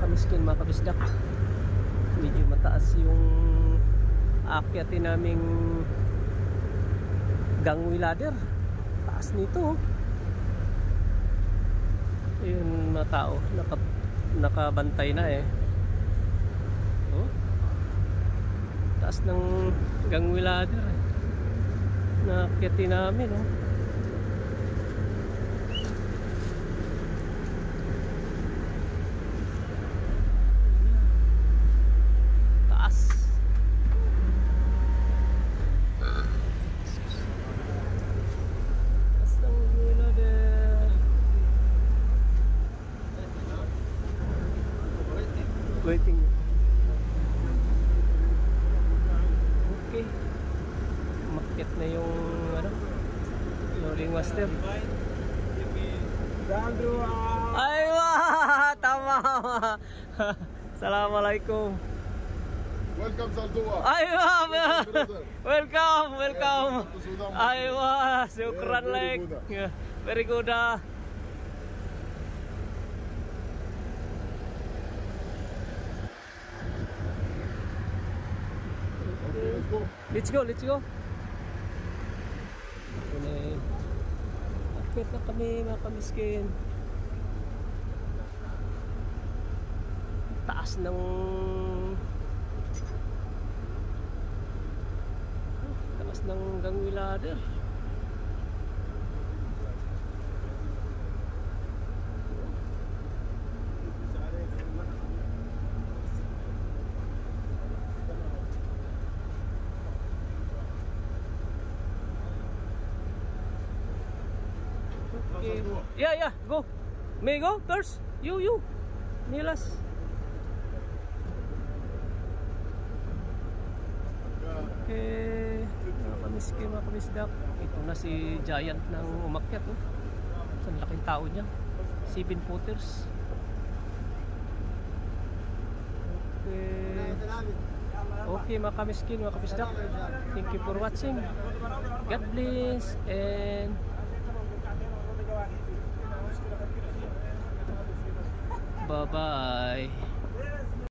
kamiskin, mga kabisdak. Medyo mataas yung aakyatin naming gangway ladder. Taas nito. Ayun mga tao, nakabantay na eh. Oh, taas ng gangway ladder eh. Naakyatin namin oh. Waiting. Okay. Umakyat na yung ano, rolling master. Aywa! Tama! Assalamualaikum. Welcome Saldua. Aywa! Welcome, welcome. Aywa! Syukran lek. Very good. Let's go, let's go. Akit na kami mga kamiskin. Taas ng gangway ladder. Okay. Yeah, go. May go first. You. Nilas. Okay. Mga kamisdak. Ito na si Giant ng umakyat. Oh. Ang laking tao niya. 7 footers. Okay mga kamiskin, mga kamisdak. Thank you for watching. God bless and bye-bye.